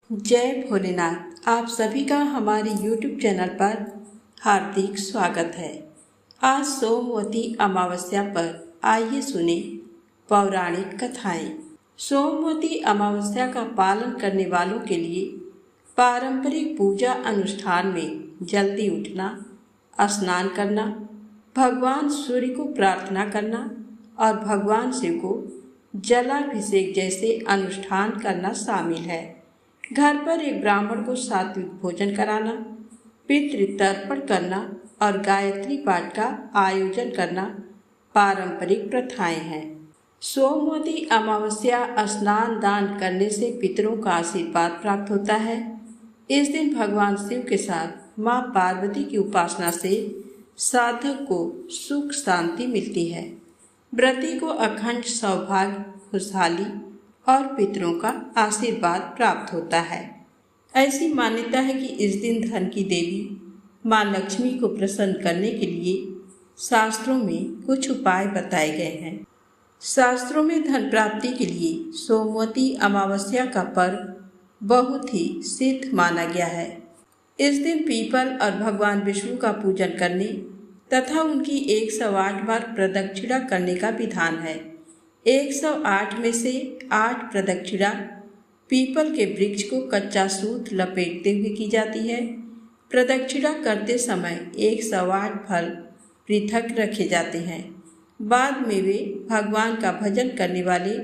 जय भोलेनाथ। आप सभी का हमारे YouTube चैनल पर हार्दिक स्वागत है। आज सोमवती अमावस्या पर आइए सुने पौराणिक कथाएं। सोमवती अमावस्या का पालन करने वालों के लिए पारंपरिक पूजा अनुष्ठान में जल्दी उठना, स्नान करना, भगवान सूर्य को प्रार्थना करना और भगवान शिव को जलाभिषेक जैसे अनुष्ठान करना शामिल है। घर पर एक ब्राह्मण को सात्विक भोजन कराना, पितृ तर्पण करना और गायत्री पाठ का आयोजन करना पारंपरिक प्रथाएं हैं। सोमवती अमावस्या स्नान दान करने से पितरों का आशीर्वाद प्राप्त होता है। इस दिन भगवान शिव के साथ मां पार्वती की उपासना से साधक को सुख शांति मिलती है। व्रती को अखंड सौभाग्य, खुशहाली और पितरों का आशीर्वाद प्राप्त होता है। ऐसी मान्यता है कि इस दिन धन की देवी मां लक्ष्मी को प्रसन्न करने के लिए शास्त्रों में कुछ उपाय बताए गए हैं। शास्त्रों में धन प्राप्ति के लिए सोमवती अमावस्या का पर्व बहुत ही सिद्ध माना गया है। इस दिन पीपल और भगवान विष्णु का पूजन करने तथा उनकी 108 बार प्रदक्षिणा करने का विधान है। 108 में से 8 प्रदक्षिणा पीपल के वृक्ष को कच्चा सूत लपेटते हुए की जाती है। प्रदक्षिणा करते समय 108 फल पृथक रखे जाते हैं। बाद में वे भगवान का भजन करने वाले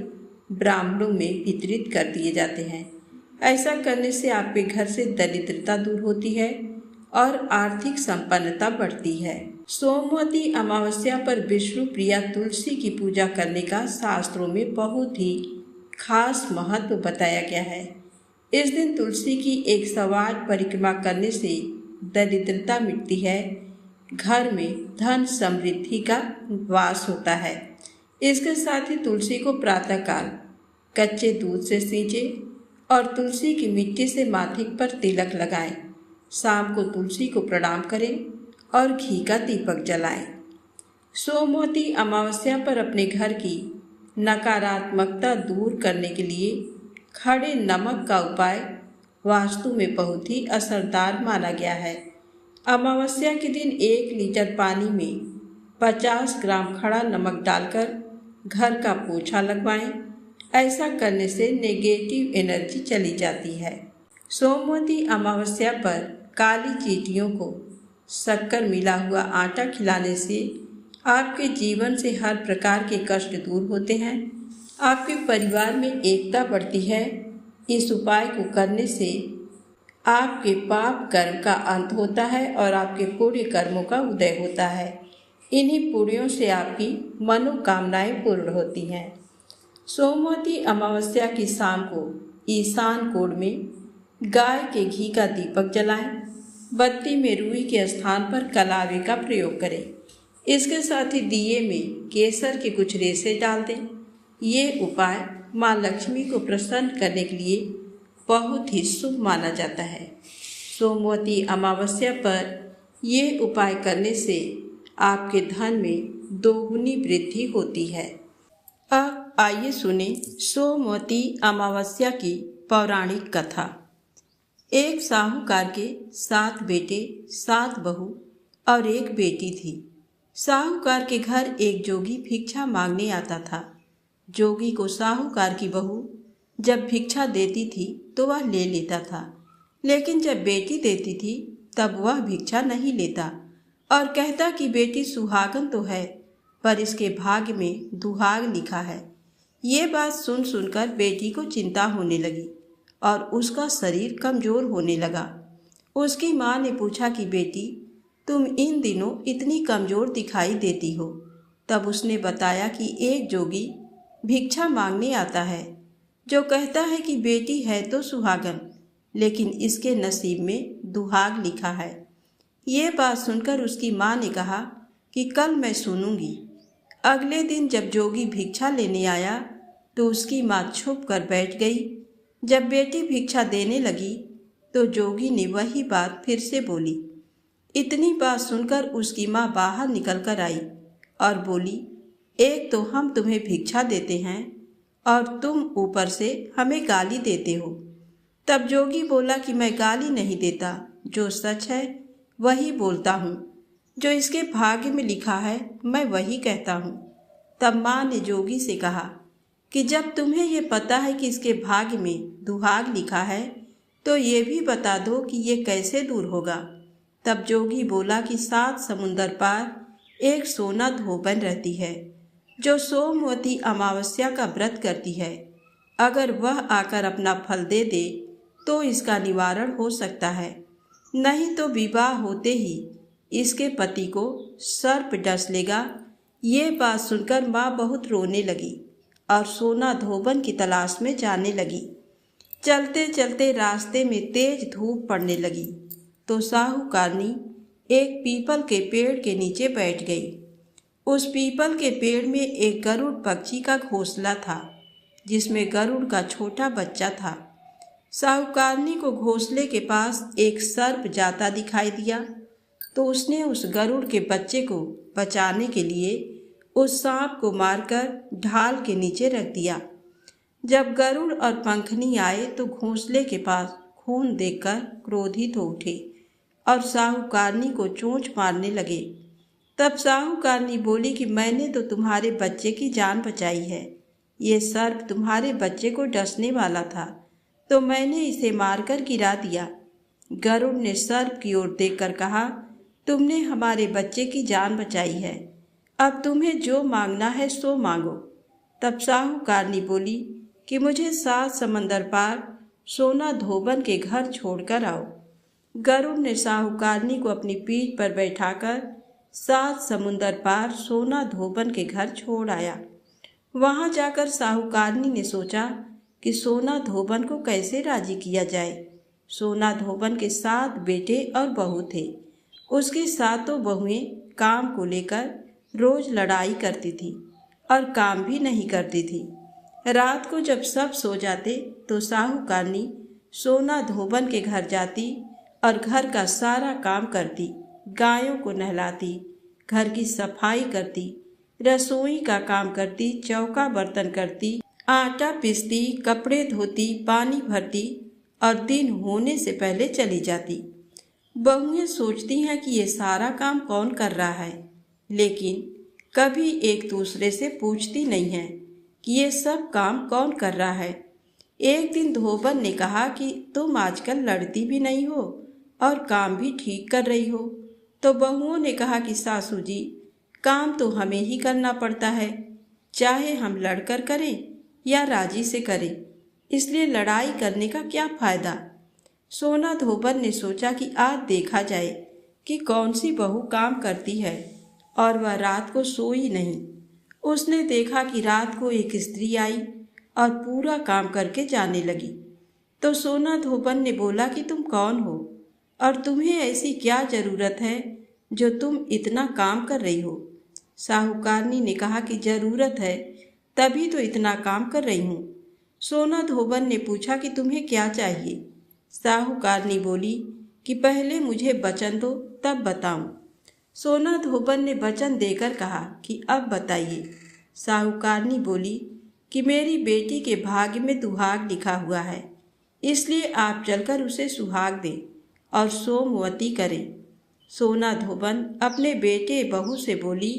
ब्राह्मणों में वितरित कर दिए जाते हैं। ऐसा करने से आपके घर से दरिद्रता दूर होती है और आर्थिक संपन्नता बढ़ती है। सोमवती अमावस्या पर विष्णु प्रिया तुलसी की पूजा करने का शास्त्रों में बहुत ही खास महत्व बताया गया है। इस दिन तुलसी की 108 परिक्रमा करने से दरिद्रता मिटती है, घर में धन समृद्धि का वास होता है। इसके साथ ही तुलसी को प्रातःकाल कच्चे दूध से सींचें और तुलसी की मिट्टी से माथे पर तिलक लगाएं। शाम को तुलसी को प्रणाम करें और घी का दीपक जलाएं। सोमवती अमावस्या पर अपने घर की नकारात्मकता दूर करने के लिए खड़े नमक का उपाय वास्तु में बहुत ही असरदार माना गया है। अमावस्या के दिन 1 लीटर पानी में 50 ग्राम खड़ा नमक डालकर घर का पोछा लगवाएं। ऐसा करने से नेगेटिव एनर्जी चली जाती है। सोमवती अमावस्या पर काली चींटियों को शक्कर मिला हुआ आटा खिलाने से आपके जीवन से हर प्रकार के कष्ट दूर होते हैं। आपके परिवार में एकता बढ़ती है। इस उपाय को करने से आपके पाप कर्म का अंत होता है और आपके पुण्य कर्मों का उदय होता है। इन्हीं पुण्यों से आपकी मनोकामनाएं पूर्ण होती हैं। सोमवती अमावस्या की शाम को ईशान कोण में गाय के घी का दीपक जलाएं। बत्ती में रुई के स्थान पर कलावे का प्रयोग करें। इसके साथ ही दिए में केसर के कुछ रेशे डाल दें। ये उपाय मां लक्ष्मी को प्रसन्न करने के लिए बहुत ही शुभ माना जाता है। सोमवती अमावस्या पर ये उपाय करने से आपके धन में दोगुनी वृद्धि होती है। अब आइए सुने सोमवती अमावस्या की पौराणिक कथा। एक साहूकार के 7 बेटे, 7 बहू और एक बेटी थी। साहूकार के घर एक जोगी भिक्षा मांगने आता था। जोगी को साहूकार की बहू जब भिक्षा देती थी तो वह ले लेता था, लेकिन जब बेटी देती थी तब वह भिक्षा नहीं लेता और कहता कि बेटी सुहागन तो है पर इसके भाग्य में दुहाग लिखा है। ये बात सुन सुनकर बेटी को चिंता होने लगी और उसका शरीर कमजोर होने लगा। उसकी माँ ने पूछा कि बेटी, तुम इन दिनों इतनी कमजोर दिखाई देती हो। तब उसने बताया कि एक जोगी भिक्षा मांगने आता है जो कहता है कि बेटी है तो सुहागन, लेकिन इसके नसीब में दुहाग लिखा है। ये बात सुनकर उसकी माँ ने कहा कि कल मैं सुनूंगी। अगले दिन जब जोगी भिक्षा लेने आया तो उसकी माँ छुप कर बैठ गई। जब बेटी भिक्षा देने लगी तो जोगी ने वही बात फिर से बोली। इतनी बात सुनकर उसकी माँ बाहर निकल कर आई और बोली, एक तो हम तुम्हें भिक्षा देते हैं और तुम ऊपर से हमें गाली देते हो। तब जोगी बोला कि मैं गाली नहीं देता, जो सच है वही बोलता हूँ, जो इसके भाग्य में लिखा है मैं वही कहता हूँ। तब माँ ने जोगी से कहा कि जब तुम्हें ये पता है कि इसके भाग्य में दुहाग लिखा है तो ये भी बता दो कि ये कैसे दूर होगा। तब जोगी बोला कि 7 समुंदर पार एक सोना धोबन रहती है, जो सोमवती अमावस्या का व्रत करती है। अगर वह आकर अपना फल दे दे तो इसका निवारण हो सकता है, नहीं तो विवाह होते ही इसके पति को सर्प डस लेगा। ये बात सुनकर माँ बहुत रोने लगी और सोना धोबन की तलाश में जाने लगी। चलते चलते रास्ते में तेज धूप पड़ने लगी तो साहूकारनी एक पीपल के पेड़ के नीचे बैठ गई। उस पीपल के पेड़ में एक गरुड़ पक्षी का घोंसला था, जिसमें गरुड़ का छोटा बच्चा था। साहूकारनी को घोंसले के पास एक सर्प जाता दिखाई दिया तो उसने उस गरुड़ के बच्चे को बचाने के लिए उस सांप को मारकर ढाल के नीचे रख दिया। जब गरुड़ और पंखनी आए तो घोंसले के पास खून देखकर क्रोधित हो उठे और साहूकारनी को चोंच मारने लगे। तब साहूकारनी बोली कि मैंने तो तुम्हारे बच्चे की जान बचाई है, ये सर्प तुम्हारे बच्चे को डसने वाला था तो मैंने इसे मारकर गिरा दिया। गरुड़ ने सर्प की ओर देखकर कहा, तुमने हमारे बच्चे की जान बचाई है, अब तुम्हें जो मांगना है सो मांगो। तब साहूकारनी बोली कि मुझे 7 समंदर पार सोना धोबन के घर छोड़कर आओ। गरुड़ ने साहूकारनी को अपनी पीठ पर बैठाकर 7 समुंदर पार सोना धोबन के घर छोड़ आया। वहां जाकर साहूकारनी ने सोचा कि सोना धोबन को कैसे राजी किया जाए। सोना धोबन के 7 बेटे और बहू थे। उसकी 7 बहुएं काम को लेकर रोज लड़ाई करती थी और काम भी नहीं करती थी। रात को जब सब सो जाते तो साहूकारनी सोना धोबन के घर जाती और घर का सारा काम करती, गायों को नहलाती, घर की सफाई करती, रसोई का काम करती, चौका बर्तन करती, आटा पीसती, कपड़े धोती, पानी भरती और दिन होने से पहले चली जाती। बहुएं सोचती हैं कि ये सारा काम कौन कर रहा है, लेकिन कभी एक दूसरे से पूछती नहीं है कि ये सब काम कौन कर रहा है। एक दिन धोबन ने कहा कि तुम आजकल लड़ती भी नहीं हो और काम भी ठीक कर रही हो। तो बहुओं ने कहा कि सासू जी, काम तो हमें ही करना पड़ता है, चाहे हम लड़कर करें या राजी से करें, इसलिए लड़ाई करने का क्या फायदा। सोना धोबन ने सोचा कि आज देखा जाए कि कौन सी बहू काम करती है और वह रात को सोई नहीं। उसने देखा कि रात को एक स्त्री आई और पूरा काम करके जाने लगी। तो सोना धोबन ने बोला कि तुम कौन हो और तुम्हें ऐसी क्या जरूरत है जो तुम इतना काम कर रही हो। साहूकारनी ने कहा कि जरूरत है तभी तो इतना काम कर रही हूँ। सोना धोबन ने पूछा कि तुम्हें क्या चाहिए। साहूकारनी बोली कि पहले मुझे वचन दो तब बताऊं। सोना धोबन ने वचन देकर कहा कि अब बताइए। साहूकारनी बोली कि मेरी बेटी के भाग्य में दुहाग लिखा हुआ है, इसलिए आप चलकर उसे सुहाग दें और सोमवती करें। सोना धोबन अपने बेटे बहू से बोली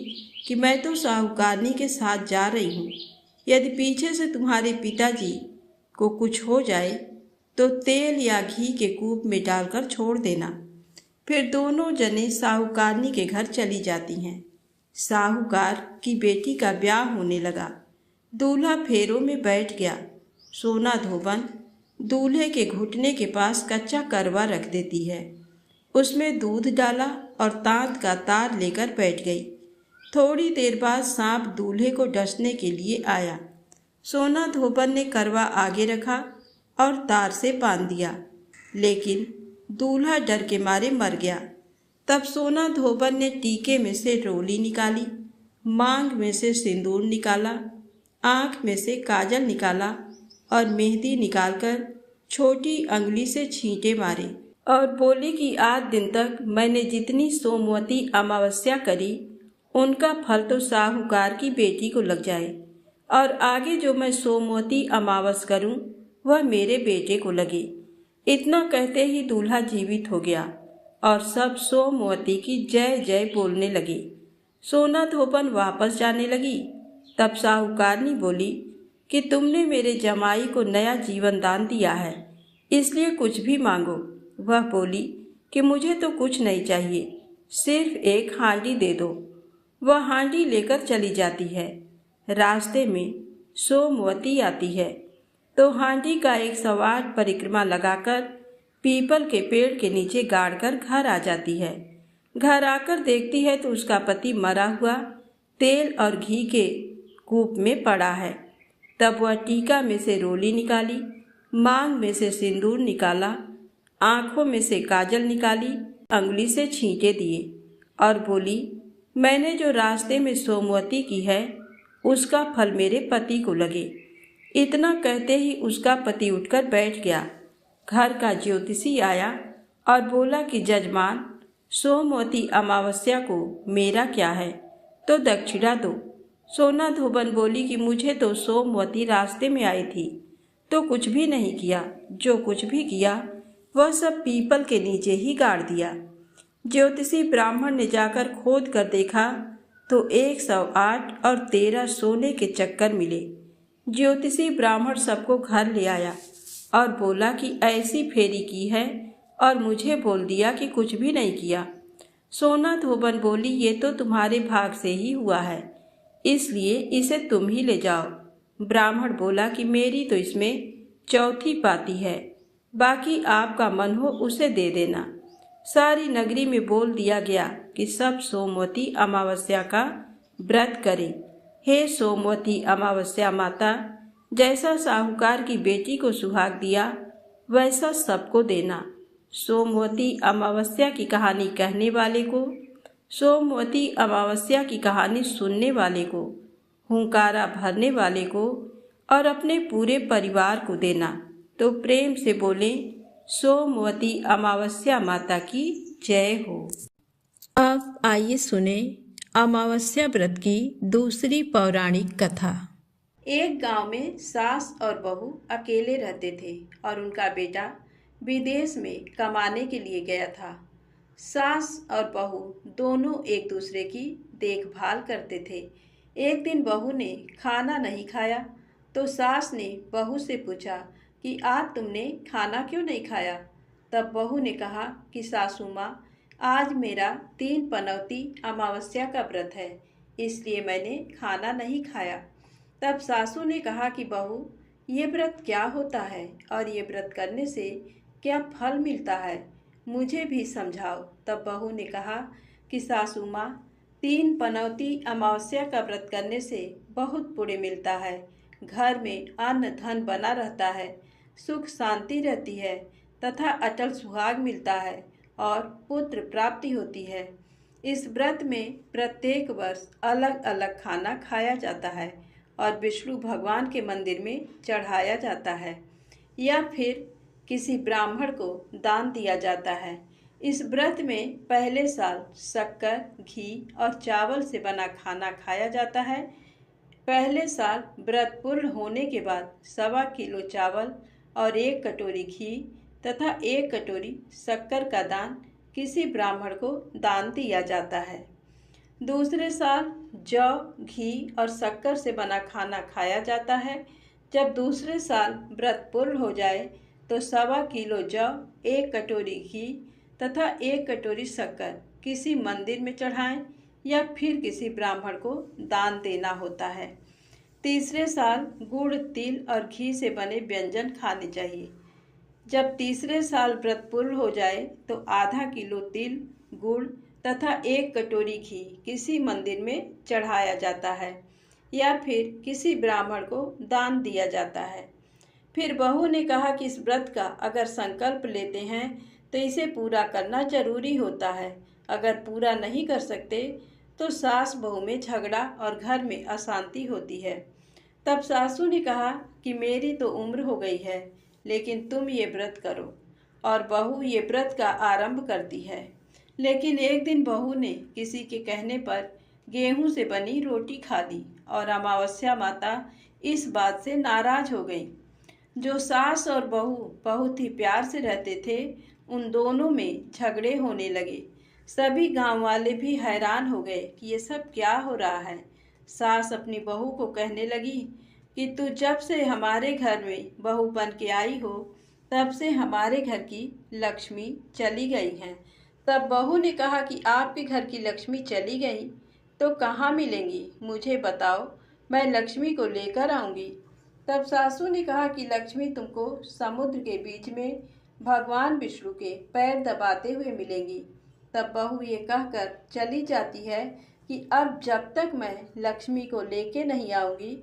कि मैं तो साहूकारनी के साथ जा रही हूँ, यदि पीछे से तुम्हारे पिताजी को कुछ हो जाए तो तेल या घी के कूप में डालकर छोड़ देना। फिर दोनों जने साहूकारनी के घर चली जाती हैं। साहूकार की बेटी का ब्याह होने लगा। दूल्हा फेरों में बैठ गया। सोना धोबन दूल्हे के घुटने के पास कच्चा करवा रख देती है, उसमें दूध डाला और तांत का तार लेकर बैठ गई। थोड़ी देर बाद सांप दूल्हे को डसने के लिए आया। सोना धोबन ने करवा आगे रखा और तार से बांध दिया, लेकिन दूल्हा डर के मारे मर गया। तब सोना धोबन ने टीके में से रोली निकाली, मांग में से सिंदूर निकाला, आँख में से काजल निकाला और मेहंदी निकालकर छोटी अंगुली से छींटे मारे और बोली कि आज दिन तक मैंने जितनी सोमवती अमावस्या करी उनका फल तो साहूकार की बेटी को लग जाए और आगे जो मैं सोमवती अमावस करूं वह मेरे बेटे को लगे। इतना कहते ही दूल्हा जीवित हो गया और सब सोमवती की जय जय बोलने लगे। सोना धोबन वापस जाने लगी। तब साहूकारनी बोली कि तुमने मेरे जमाई को नया जीवन दान दिया है, इसलिए कुछ भी मांगो। वह बोली कि मुझे तो कुछ नहीं चाहिए, सिर्फ एक हांडी दे दो। वह हांडी लेकर चली जाती है। रास्ते में सोमवती आती है तो हांडी का 108 परिक्रमा लगाकर पीपल के पेड़ के नीचे गाड़कर घर आ जाती है। घर आकर देखती है तो उसका पति मरा हुआ तेल और घी के कूप में पड़ा है। तब वह टीका में से रोली निकाली, मांग में से सिंदूर निकाला, आंखों में से काजल निकाली, अंगुली से छींटे दिए और बोली, मैंने जो रास्ते में सोमवती की है उसका फल मेरे पति को लगे। इतना कहते ही उसका पति उठकर बैठ गया। घर का ज्योतिषी आया और बोला कि जजमान, सोमवती अमावस्या को मेरा क्या है, तो दक्षिणा दो। सोना धोबन बोली कि मुझे तो सोमवती रास्ते में आई थी तो कुछ भी नहीं किया, जो कुछ भी किया वह सब पीपल के नीचे ही गाड़ दिया। ज्योतिषी ब्राह्मण ने जाकर खोद कर देखा तो 108 और 13 सोने के चक्कर मिले। ज्योतिषी ब्राह्मण सबको घर ले आया और बोला कि ऐसी फेरी की है और मुझे बोल दिया कि कुछ भी नहीं किया। सोना धोबन बोली, ये तो तुम्हारे भाग से ही हुआ है, इसलिए इसे तुम ही ले जाओ। ब्राह्मण बोला कि मेरी तो इसमें चौथी पाती है, बाकी आपका मन हो उसे दे देना। सारी नगरी में बोल दिया गया कि सब सोमवती अमावस्या का व्रत करें। हे सोमवती अमावस्या माता, जैसा साहूकार की बेटी को सुहाग दिया वैसा सबको देना। सोमवती अमावस्या की कहानी कहने वाले को, सोमवती अमावस्या की कहानी सुनने वाले को, हुंकारा भरने वाले को और अपने पूरे परिवार को देना। तो प्रेम से बोले, सोमवती अमावस्या माता की जय हो। अब आइए सुने अमावस्या व्रत की दूसरी पौराणिक कथा। एक गांव में सास और बहू अकेले रहते थे और उनका बेटा विदेश में कमाने के लिए गया था। सास और बहू दोनों एक दूसरे की देखभाल करते थे। एक दिन बहू ने खाना नहीं खाया तो सास ने बहू से पूछा कि आज तुमने खाना क्यों नहीं खाया। तब बहू ने कहा कि सासू माँ, आज मेरा 3 पनौती अमावस्या का व्रत है, इसलिए मैंने खाना नहीं खाया। तब सासू ने कहा कि बहू, ये व्रत क्या होता है और ये व्रत करने से क्या फल मिलता है, मुझे भी समझाओ। तब बहू ने कहा कि सासू माँ, 3 पनौती अमावस्या का व्रत करने से बहुत पुण्य मिलता है। घर में अन्न धन बना रहता है, सुख शांति रहती है तथा अटल सुहाग मिलता है और पुत्र प्राप्ति होती है। इस व्रत में प्रत्येक वर्ष अलग अलग खाना खाया जाता है और विष्णु भगवान के मंदिर में चढ़ाया जाता है या फिर किसी ब्राह्मण को दान दिया जाता है। इस व्रत में पहले साल शक्कर, घी और चावल से बना खाना खाया जाता है। पहले साल व्रत पूर्ण होने के बाद 1.25 किलो चावल और 1 कटोरी घी तथा 1 कटोरी शक्कर का दान किसी ब्राह्मण को दान दिया जाता है। दूसरे साल जौ, घी और शक्कर से बना खाना खाया जाता है। जब दूसरे साल व्रत पूर्ण हो जाए तो 1.25 किलो जौ, 1 कटोरी घी तथा 1 कटोरी शक्कर किसी मंदिर में चढ़ाएं या फिर किसी ब्राह्मण को दान देना होता है। तीसरे साल गुड़, तिल और घी से बने व्यंजन खाने चाहिए। जब तीसरे साल व्रत पूर्ण हो जाए तो आधा किलो तिल, गुड़ तथा 1 कटोरी घी किसी मंदिर में चढ़ाया जाता है या फिर किसी ब्राह्मण को दान दिया जाता है। फिर बहू ने कहा कि इस व्रत का अगर संकल्प लेते हैं तो इसे पूरा करना जरूरी होता है। अगर पूरा नहीं कर सकते तो सास बहू में झगड़ा और घर में अशांति होती है। तब सासू ने कहा कि मेरी तो उम्र हो गई है, लेकिन तुम ये व्रत करो। और बहू ये व्रत का आरंभ करती है। लेकिन एक दिन बहू ने किसी के कहने पर गेहूं से बनी रोटी खा ली और अमावस्या माता इस बात से नाराज हो गई। जो सास और बहू बहुत ही प्यार से रहते थे, उन दोनों में झगड़े होने लगे। सभी गांव वाले भी हैरान हो गए कि ये सब क्या हो रहा है। सास अपनी बहू को कहने लगी कि तू जब से हमारे घर में बहू बन के आई हो, तब से हमारे घर की लक्ष्मी चली गई हैं। तब बहू ने कहा कि आपके घर की लक्ष्मी चली गई तो कहाँ मिलेंगी, मुझे बताओ, मैं लक्ष्मी को लेकर आऊँगी। तब सासू ने कहा कि लक्ष्मी तुमको समुद्र के बीच में भगवान विष्णु के पैर दबाते हुए मिलेंगी। तब बहू ये कहकर चली जाती है कि अब जब तक मैं लक्ष्मी को लेके नहीं आऊँगी,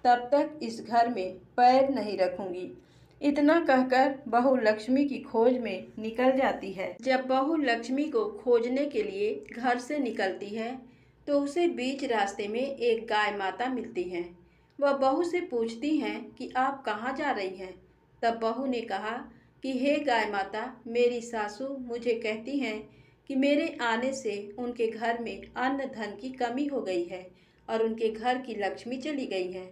तब तक इस घर में पैर नहीं रखूँगी। इतना कहकर बहू लक्ष्मी की खोज में निकल जाती है। जब बहू लक्ष्मी को खोजने के लिए घर से निकलती है, तो उसे बीच रास्ते में एक गाय माता मिलती है। वह बहू से पूछती हैं कि आप कहाँ जा रही हैं। तब बहू ने कहा कि हे गाय माता, मेरी सासू मुझे कहती हैं कि मेरे आने से उनके घर में अन्न धन की कमी हो गई है और उनके घर की लक्ष्मी चली गई है,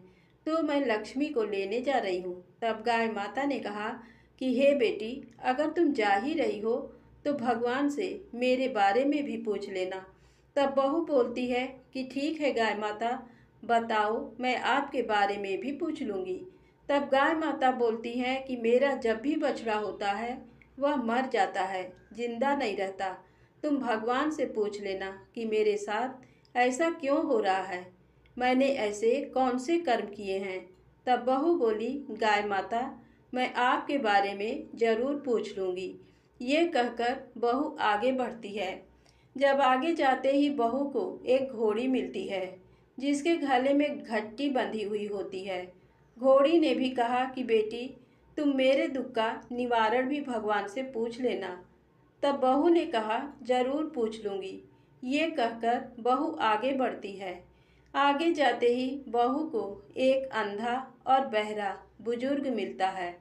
तो मैं लक्ष्मी को लेने जा रही हूँ। तब गाय माता ने कहा कि हे बेटी, अगर तुम जा ही रही हो तो भगवान से मेरे बारे में भी पूछ लेना। तब बहू बोलती है कि ठीक है गाय माता, बताओ, मैं आपके बारे में भी पूछ लूँगी। तब गाय माता बोलती है कि मेरा जब भी बछड़ा होता है वह मर जाता है, जिंदा नहीं रहता। तुम भगवान से पूछ लेना कि मेरे साथ ऐसा क्यों हो रहा है, मैंने ऐसे कौन से कर्म किए हैं। तब बहू बोली, गाय माता, मैं आपके बारे में जरूर पूछ लूँगी। ये कहकर बहू आगे बढ़ती है। जब आगे जाते ही बहू को एक घोड़ी मिलती है, जिसके गले में घट्टी बंधी हुई होती है। घोड़ी ने भी कहा कि बेटी, तुम मेरे दुख का निवारण भी भगवान से पूछ लेना। तब बहू ने कहा, जरूर पूछ लूँगी। ये कहकर बहू आगे बढ़ती है। आगे जाते ही बहू को एक अंधा और बहरा बुजुर्ग मिलता है।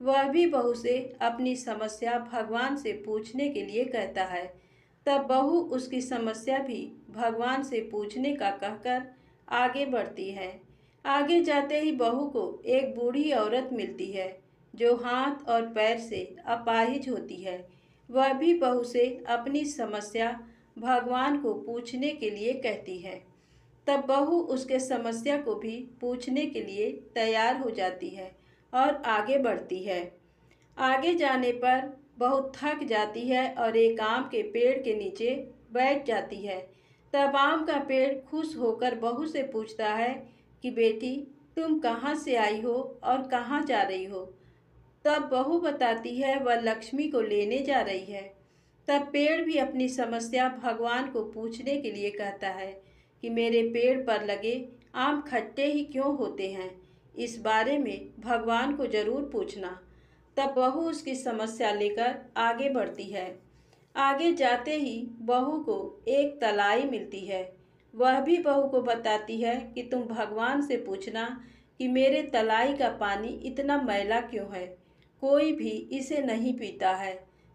वह भी बहू से अपनी समस्या भगवान से पूछने के लिए कहता है। तब बहू उसकी समस्या भी भगवान से पूछने का कहकर आगे बढ़ती है। आगे जाते ही बहू को एक बूढ़ी औरत मिलती है, जो हाथ और पैर से अपाहिज होती है। वह भी बहू से अपनी समस्या भगवान को पूछने के लिए कहती है। तब बहू उसके समस्या को भी पूछने के लिए तैयार हो जाती है और आगे बढ़ती है। आगे जाने पर बहुत थक जाती है और एक आम के पेड़ के नीचे बैठ जाती है। तब आम का पेड़ खुश होकर बहू से पूछता है कि बेटी, तुम कहाँ से आई हो और कहाँ जा रही हो। तब बहू बताती है वह लक्ष्मी को लेने जा रही है। तब पेड़ भी अपनी समस्या भगवान को पूछने के लिए कहता है कि मेरे पेड़ पर लगे आम खट्टे ही क्यों होते हैं, इस बारे में भगवान को जरूर पूछना। तब बहू उसकी समस्या लेकर आगे बढ़ती है। आगे जाते ही बहू को एक तलाई मिलती है। वह भी बहू को बताती है कि तुम भगवान से पूछना कि मेरे तलाई का पानी इतना मैला क्यों है, कोई भी इसे नहीं पीता है।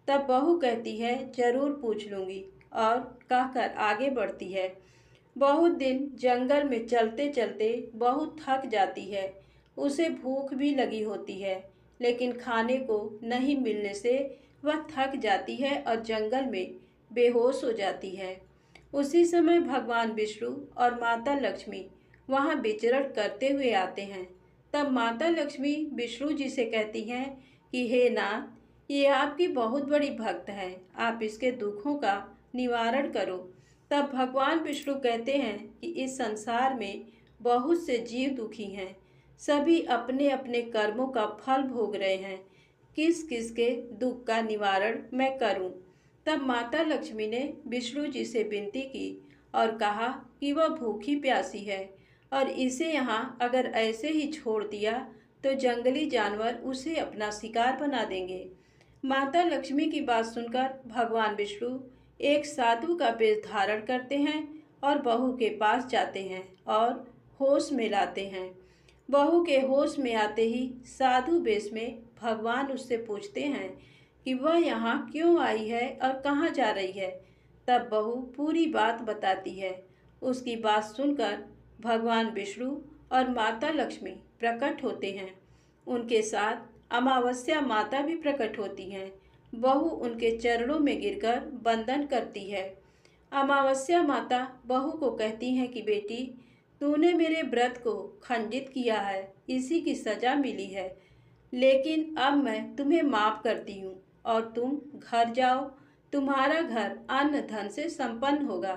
तब बहू कहती है, जरूर पूछ लूँगी, और कहकर आगे बढ़ती है। बहुत दिन जंगल में चलते चलते बहुत थक जाती है। उसे भूख भी लगी होती है, लेकिन खाने को नहीं मिलने से वह थक जाती है और जंगल में बेहोश हो जाती है। उसी समय भगवान विष्णु और माता लक्ष्मी वहाँ विचरण करते हुए आते हैं। तब माता लक्ष्मी विष्णु जी से कहती हैं कि हे नाथ, ये आपकी बहुत बड़ी भक्त है, आप इसके दुखों का निवारण करो। तब भगवान विष्णु कहते हैं कि इस संसार में बहुत से जीव दुखी हैं, सभी अपने अपने कर्मों का फल भोग रहे हैं, किस किस के दुख का निवारण मैं करूं। तब माता लक्ष्मी ने विष्णु जी से विनती की और कहा कि वह भूखी प्यासी है और इसे यहाँ अगर ऐसे ही छोड़ दिया तो जंगली जानवर उसे अपना शिकार बना देंगे। माता लक्ष्मी की बात सुनकर भगवान विष्णु एक साधु का वेश धारण करते हैं और बहू के पास जाते हैं और होश में लाते हैं। बहू के होश में आते ही साधु वेश में भगवान उससे पूछते हैं कि वह यहाँ क्यों आई है और कहाँ जा रही है। तब बहू पूरी बात बताती है। उसकी बात सुनकर भगवान विष्णु और माता लक्ष्मी प्रकट होते हैं। उनके साथ अमावस्या माता भी प्रकट होती हैं। बहू उनके चरणों में गिरकर वंदन करती है। अमावस्या माता बहू को कहती हैं कि बेटी, तूने मेरे व्रत को खंडित किया है, इसी की सजा मिली है। लेकिन अब मैं तुम्हें माफ करती हूँ और तुम घर जाओ। तुम्हारा घर अन्न धन से संपन्न होगा।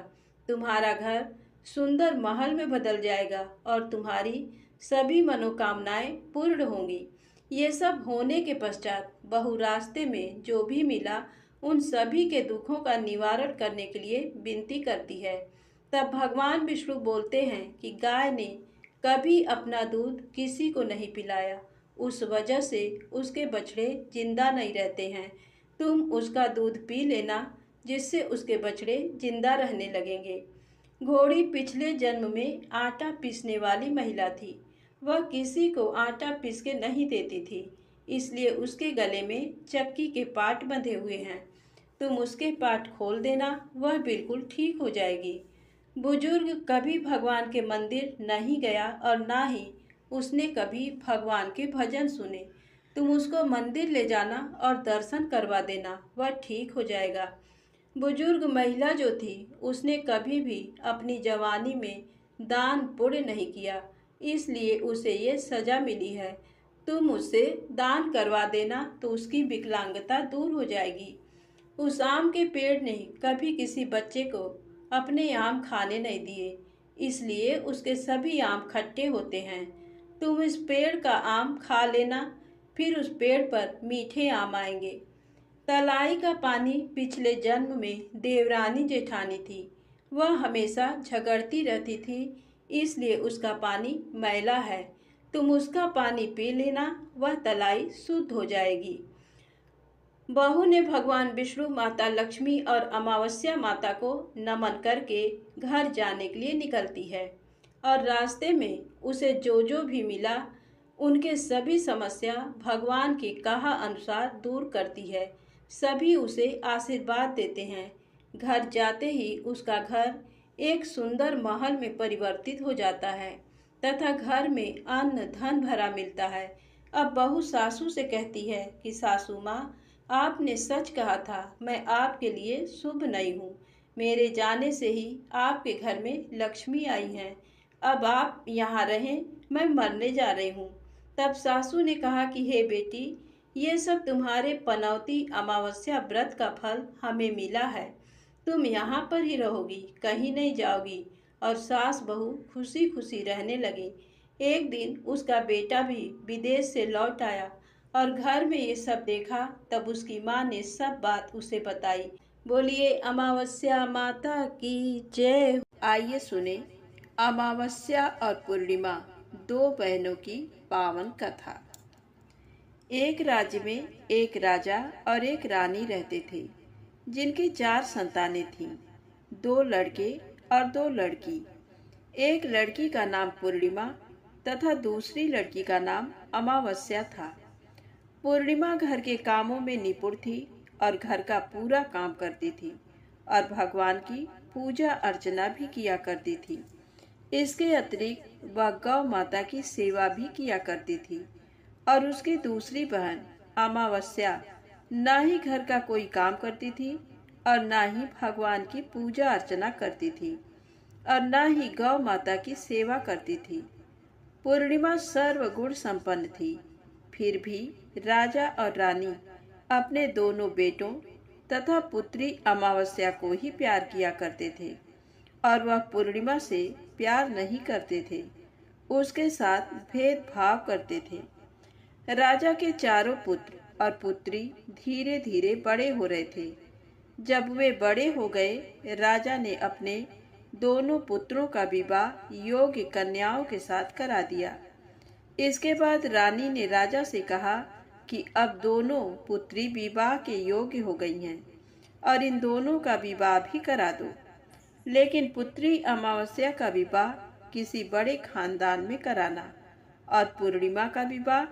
तुम्हारा घर सुंदर महल में बदल जाएगा और तुम्हारी सभी मनोकामनाएं पूर्ण होंगी। ये सब होने के पश्चात बहू रास्ते में जो भी मिला उन सभी के दुखों का निवारण करने के लिए विनती करती है। तब भगवान विष्णु बोलते हैं कि गाय ने कभी अपना दूध किसी को नहीं पिलाया, उस वजह से उसके बछड़े जिंदा नहीं रहते हैं। तुम उसका दूध पी लेना, जिससे उसके बछड़े जिंदा रहने लगेंगे। घोड़ी पिछले जन्म में आटा पीसने वाली महिला थी। वह किसी को आटा पीस के नहीं देती थी, इसलिए उसके गले में चक्की के पाट बंधे हुए हैं। तुम उसके पाट खोल देना, वह बिल्कुल ठीक हो जाएगी। बुजुर्ग कभी भगवान के मंदिर नहीं गया और ना ही उसने कभी भगवान के भजन सुने। तुम उसको मंदिर ले जाना और दर्शन करवा देना, वह ठीक हो जाएगा। बुजुर्ग महिला जो थी, उसने कभी भी अपनी जवानी में दान पुण्य नहीं किया, इसलिए उसे ये सजा मिली है। तुम उससे दान करवा देना तो उसकी विकलांगता दूर हो जाएगी। उस आम के पेड़ ने कभी किसी बच्चे को अपने आम खाने नहीं दिए, इसलिए उसके सभी आम खट्टे होते हैं। तुम इस पेड़ का आम खा लेना, फिर उस पेड़ पर मीठे आम आएंगे। तलाई का पानी पिछले जन्म में देवरानी जेठानी थी। वह हमेशा झगड़ती रहती थी, इसलिए उसका पानी मैला है। तुम उसका पानी पी लेना, वह तलाई शुद्ध हो जाएगी। बहू ने भगवान विष्णु, माता लक्ष्मी और अमावस्या माता को नमन करके घर जाने के लिए निकलती है और रास्ते में उसे जो जो भी मिला उनके सभी समस्या भगवान के कहा अनुसार दूर करती है। सभी उसे आशीर्वाद देते हैं। घर जाते ही उसका घर एक सुंदर महल में परिवर्तित हो जाता है तथा घर में अन्न धन भरा मिलता है। अब बहू सासू से कहती है कि सासू माँ, आपने सच कहा था, मैं आपके लिए शुभ नहीं हूँ। मेरे जाने से ही आपके घर में लक्ष्मी आई हैं। अब आप यहाँ रहें, मैं मरने जा रही हूँ। तब सासू ने कहा कि हे बेटी, ये सब तुम्हारे पनौती अमावस्या व्रत का फल हमें मिला है। तुम यहाँ पर ही रहोगी, कहीं नहीं जाओगी। और सास बहू खुशी खुशी रहने लगी। एक दिन उसका बेटा भी विदेश से लौट आया और घर में ये सब देखा। तब उसकी माँ ने सब बात उसे बताई। बोलिए अमावस्या माता की जय। आइए सुने अमावस्या और पूर्णिमा, दो बहनों की पावन कथा। एक राज्य में एक राजा और एक रानी रहते थे, जिनकी 4 संतानें थीं, 2 लड़के और 2 लड़की। एक लड़की का नाम पूर्णिमा तथा दूसरी लड़की का नाम अमावस्या था। पूर्णिमा घर के कामों में निपुण थी और घर का पूरा काम करती थी और भगवान की पूजा अर्चना भी किया करती थी। इसके अतिरिक्त वह गौ माता की सेवा भी किया करती थी। और उसकी दूसरी बहन अमावस्या न ही घर का कोई काम करती थी और न ही भगवान की पूजा अर्चना करती थी और न ही गौ माता की सेवा करती थी। पूर्णिमा सर्वगुण संपन्न थी। फिर भी राजा और रानी अपने दोनों बेटों तथा पुत्री अमावस्या को ही प्यार किया करते थे और वह पूर्णिमा से प्यार नहीं करते थे, उसके साथ भेदभाव करते थे। राजा के चारों पुत्र और पुत्री धीरे धीरे बड़े हो रहे थे। जब वे बड़े हो गए, राजा ने अपने दोनों पुत्रों का विवाह योग्य कन्याओं के साथ करा दिया। इसके बाद रानी ने राजा से कहा कि अब दोनों पुत्री विवाह के योग्य हो गई हैं और इन दोनों का विवाह भी करा दो। लेकिन पुत्री अमावस्या का विवाह किसी बड़े खानदान में कराना और पूर्णिमा का विवाह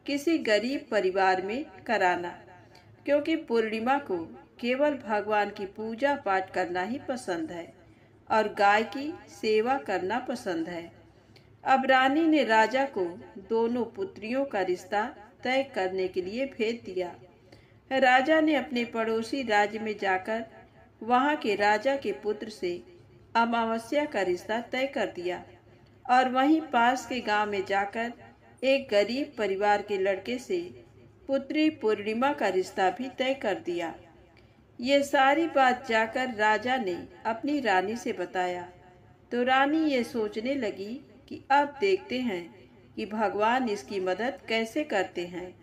किसी गरीब परिवार में कराना, क्योंकि पूर्णिमा को केवल भगवान की पूजा पाठ करना ही पसंद है और गाय की सेवा करना पसंद है। अब रानी ने राजा को दोनों पुत्रियों का रिश्ता तय करने के लिए भेज दिया। राजा ने अपने पड़ोसी राज्य में जाकर वहां के राजा के पुत्र से अमावस्या का रिश्ता तय कर दिया और वहीं पास के गांव में जाकर एक गरीब परिवार के लड़के से पुत्री पूर्णिमा का रिश्ता भी तय कर दिया। ये सारी बात जाकर राजा ने अपनी रानी से बताया तो रानी ये सोचने लगी कि अब देखते हैं कि भगवान इसकी मदद कैसे करते हैं।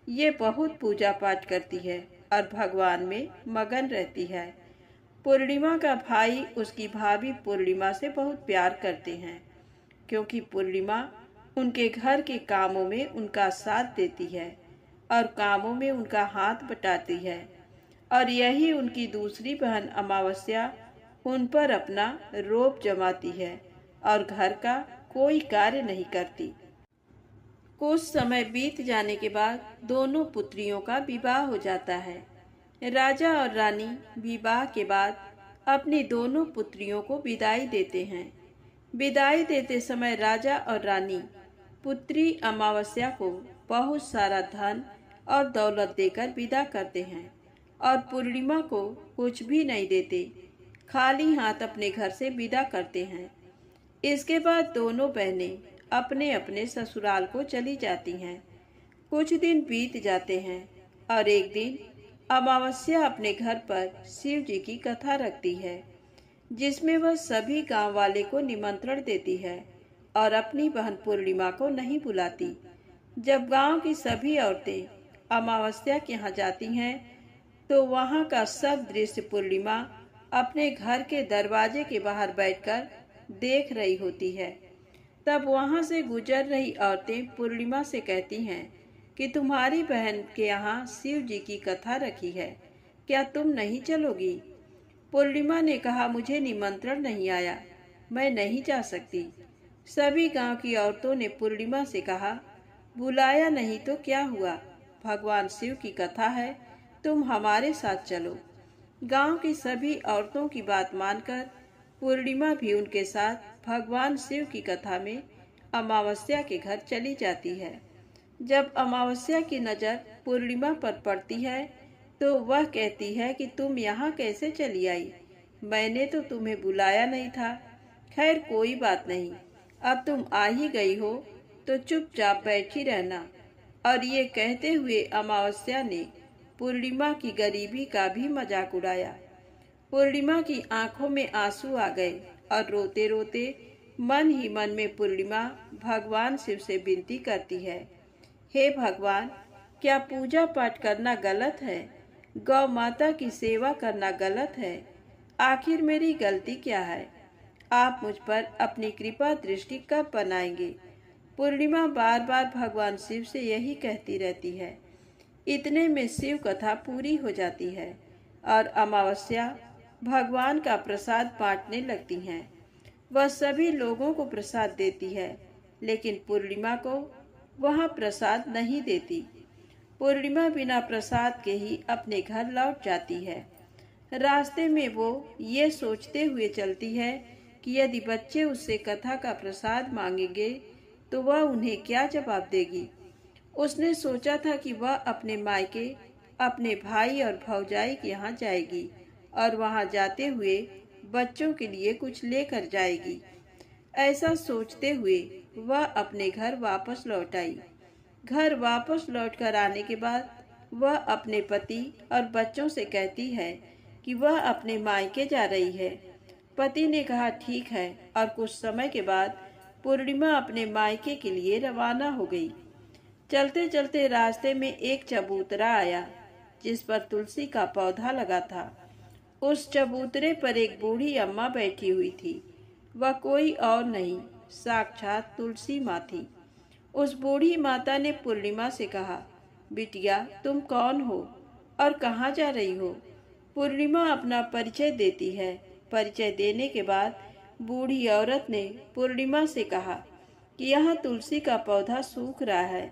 ये बहुत पूजा पाठ करती है और भगवान में मगन रहती है। पूर्णिमा का भाई उसकी भाभी पूर्णिमा से बहुत प्यार करते हैं क्योंकि पूर्णिमा उनके घर के कामों में उनका साथ देती है और कामों में उनका हाथ बटाती है और यही उनकी दूसरी बहन अमावस्या उन पर अपना रोब जमाती है और घर का कोई कार्य नहीं करती। कुछ समय बीत जाने के बाद दोनों पुत्रियों का विवाह हो जाता है। राजा और रानी विवाह के बाद अपनी दोनों पुत्रियों को विदाई देते हैं। विदाई देते समय राजा और रानी पुत्री अमावस्या को बहुत सारा धन और दौलत देकर विदा करते हैं और पूर्णिमा को कुछ भी नहीं देते, खाली हाथ अपने घर से विदा करते हैं। इसके बाद दोनों बहनें अपने अपने ससुराल को चली जाती हैं। कुछ दिन बीत जाते हैं और एक दिन अमावस्या अपने घर पर शिव जी की कथा रखती है जिसमें वह सभी गांव वाले को निमंत्रण देती है और अपनी बहन पूर्णिमा को नहीं बुलाती। जब गांव की सभी औरतें अमावस्या के यहाँ जाती हैं तो वहाँ का सब दृश्य पूर्णिमा अपने घर के दरवाजे के बाहर बैठकर देख रही होती है। तब वहाँ से गुजर रही औरतें पूर्णिमा से कहती हैं कि तुम्हारी बहन के यहाँ शिव जी की कथा रखी है, क्या तुम नहीं चलोगी? पूर्णिमा ने कहा, मुझे निमंत्रण नहीं आया, मैं नहीं जा सकती। सभी गांव की औरतों ने पूर्णिमा से कहा, बुलाया नहीं तो क्या हुआ, भगवान शिव की कथा है, तुम हमारे साथ चलो। गांव की सभी औरतों की बात मानकर पूर्णिमा भी उनके साथ भगवान शिव की कथा में अमावस्या के घर चली जाती है। जब अमावस्या की नज़र पूर्णिमा पर पड़ती है तो वह कहती है कि तुम यहाँ कैसे चली आई, मैंने तो तुम्हें बुलाया नहीं था। खैर कोई बात नहीं, अब तुम आ ही गई हो तो चुपचाप बैठी रहना। और ये कहते हुए अमावस्या ने पूर्णिमा की गरीबी का भी मजाक उड़ाया। पूर्णिमा की आंखों में आंसू आ गए और रोते रोते मन ही मन में पूर्णिमा भगवान शिव से विनती करती है, हे भगवान, क्या पूजा पाठ करना गलत है? गौ माता की सेवा करना गलत है? आखिर मेरी गलती क्या है? आप मुझ पर अपनी कृपा दृष्टि कब बनाएंगे? पूर्णिमा बार बार भगवान शिव से यही कहती रहती है। इतने में शिव कथा पूरी हो जाती है और अमावस्या भगवान का प्रसाद बांटने लगती हैं। वह सभी लोगों को प्रसाद देती है, लेकिन पूर्णिमा को वह प्रसाद नहीं देती। पूर्णिमा बिना प्रसाद के ही अपने घर लौट जाती है। रास्ते में वो ये सोचते हुए चलती है कि यदि बच्चे उससे कथा का प्रसाद मांगेंगे तो वह उन्हें क्या जवाब देगी। उसने सोचा था कि वह अपने मायके अपने भाई और भौजाई के यहाँ जाएगी और वहाँ जाते हुए बच्चों के लिए कुछ लेकर जाएगी। ऐसा सोचते हुए वह अपने घर वापस लौट आई। घर वापस लौटकर आने के बाद वह अपने पति और बच्चों से कहती है कि वह अपने मायके जा रही है। पति ने कहा ठीक है और कुछ समय के बाद पूर्णिमा अपने मायके के लिए रवाना हो गई। चलते चलते रास्ते में एक चबूतरा आया जिस पर तुलसी का पौधा लगा था। उस चबूतरे पर एक बूढ़ी अम्मा बैठी हुई थी। वह कोई और नहीं, साक्षात तुलसी माँ थी। उस बूढ़ी माता ने पूर्णिमा से कहा, बिटिया तुम कौन हो और कहाँ जा रही हो? पूर्णिमा अपना परिचय देती है। परिचय देने के बाद बूढ़ी औरत ने पूर्णिमा से कहा कि यहाँ तुलसी का पौधा सूख रहा है,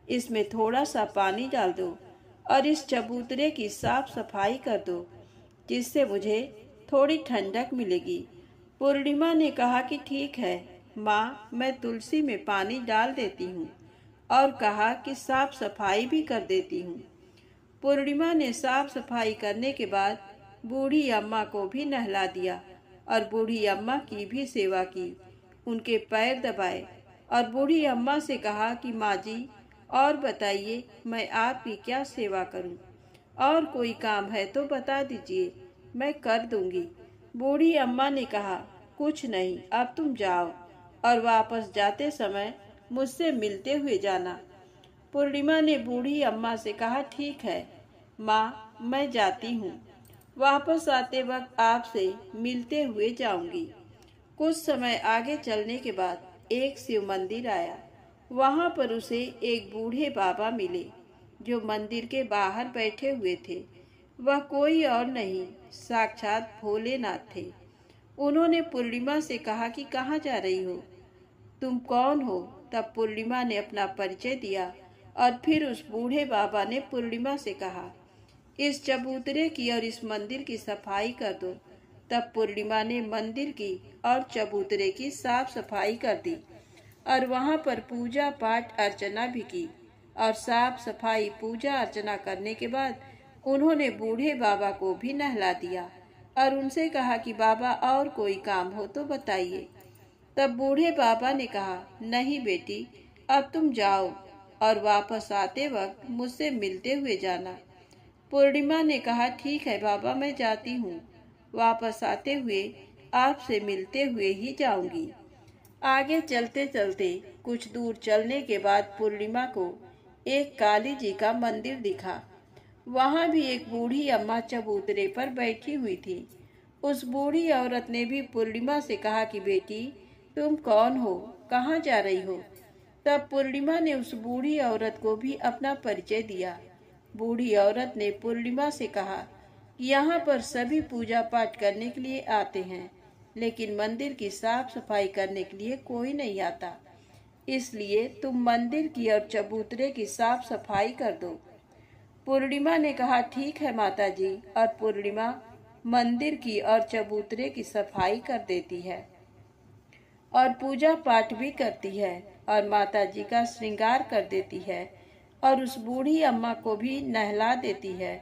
इसमें थोड़ा सा पानी डाल दो और इस चबूतरे की साफ सफाई कर दो, जिससे मुझे थोड़ी ठंडक मिलेगी। पूर्णिमा ने कहा कि ठीक है। माँ मैं तुलसी में पानी डाल देती हूँ और कहा कि साफ सफाई भी कर देती हूँ। पूर्णिमा ने साफ सफाई करने के बाद बूढ़ी अम्मा को भी नहला दिया और बूढ़ी अम्मा की भी सेवा की, उनके पैर दबाए और बूढ़ी अम्मा से कहा कि माँ जी और बताइए मैं आपकी क्या सेवा करूं? और कोई काम है तो बता दीजिए, मैं कर दूंगी। बूढ़ी अम्मा ने कहा कुछ नहीं, अब तुम जाओ और वापस जाते समय मुझसे मिलते हुए जाना। पूर्णिमा ने बूढ़ी अम्मा से कहा ठीक है माँ, मैं जाती हूँ, वापस आते वक्त आपसे मिलते हुए जाऊंगी। कुछ समय आगे चलने के बाद एक शिव मंदिर आया। वहां पर उसे एक बूढ़े बाबा मिले जो मंदिर के बाहर बैठे हुए थे। वह कोई और नहीं, साक्षात भोलेनाथ थे। उन्होंने पूर्णिमा से कहा कि कहाँ जा रही हो, तुम कौन हो? तब पूर्णिमा ने अपना परिचय दिया और फिर उस बूढ़े बाबा ने पूर्णिमा से कहा इस चबूतरे की और इस मंदिर की सफाई कर दो। तब पूर्णिमा ने मंदिर की और चबूतरे की साफ सफाई कर दी और वहां पर पूजा पाठ अर्चना भी की। और साफ सफाई पूजा अर्चना करने के बाद उन्होंने बूढ़े बाबा को भी नहला दिया और उनसे कहा कि बाबा और कोई काम हो तो बताइए। तब बूढ़े बाबा ने कहा नहीं बेटी, अब तुम जाओ और वापस आते वक्त मुझसे मिलते हुए जाना। पूर्णिमा ने कहा ठीक है बाबा, मैं जाती हूँ, वापस आते हुए आपसे मिलते हुए ही जाऊंगी। आगे चलते चलते कुछ दूर चलने के बाद पूर्णिमा को एक काली जी का मंदिर दिखा। वहां भी एक बूढ़ी अम्मा चबूतरे पर बैठी हुई थी। उस बूढ़ी औरत ने भी पूर्णिमा से कहा कि बेटी तुम कौन हो, कहाँ जा रही हो? तब पूर्णिमा ने उस बूढ़ी औरत को भी अपना परिचय दिया। बूढ़ी औरत ने पूर्णिमा से कहा कि यहाँ पर सभी पूजा पाठ करने के लिए आते हैं, लेकिन मंदिर की साफ सफाई करने के लिए कोई नहीं आता, इसलिए तुम मंदिर की और चबूतरे की साफ सफाई कर दो। पूर्णिमा ने कहा ठीक है माता जी, और पूर्णिमा मंदिर की और चबूतरे की सफाई कर देती है और पूजा पाठ भी करती है और माता जी का श्रृंगार कर देती है और उस बूढ़ी अम्मा को भी नहला देती है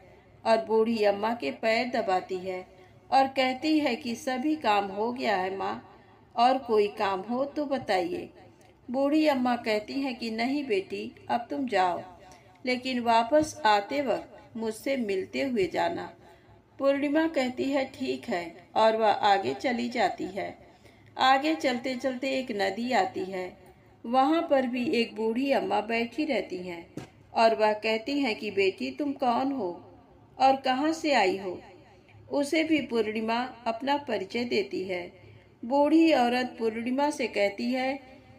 और बूढ़ी अम्मा के पैर दबाती है और कहती है कि सभी काम हो गया है माँ, और कोई काम हो तो बताइए। बूढ़ी अम्मा कहती हैं कि नहीं बेटी, अब तुम जाओ, लेकिन वापस आते वक्त मुझसे मिलते हुए जाना। पूर्णिमा कहती है ठीक है और वह आगे चली जाती है। आगे चलते चलते एक नदी आती है। वहां पर भी एक बूढ़ी अम्मा बैठी रहती हैं और वह कहती हैं कि बेटी तुम कौन हो और कहाँ से आई हो? उसे भी पूर्णिमा अपना परिचय देती है। बूढ़ी औरत पूर्णिमा से कहती है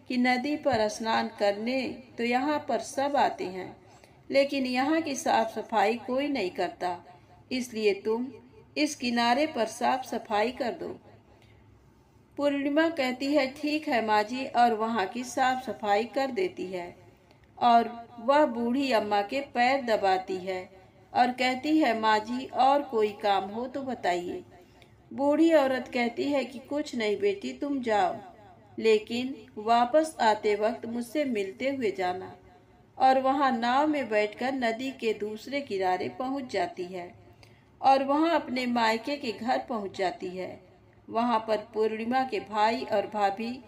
कि नदी पर स्नान करने तो यहाँ पर सब आते हैं, लेकिन यहाँ की साफ सफाई कोई नहीं करता, इसलिए तुम इस किनारे पर साफ सफाई कर दो। पूर्णिमा कहती है ठीक है माँ जी, और वहाँ की साफ सफाई कर देती है और वह बूढ़ी अम्मा के पैर दबाती है और कहती है माँ जी और कोई काम हो तो बताइए। बूढ़ी औरत कहती है कि कुछ नहीं बेटी, तुम जाओ, लेकिन वापस आते वक्त मुझसे मिलते हुए जाना। और वहाँ नाव में बैठकर नदी के दूसरे किनारे पहुँच जाती है और वहाँ अपने मायके के घर पहुँच जाती है। वहाँ पर पूर्णिमा के भाई और भाभी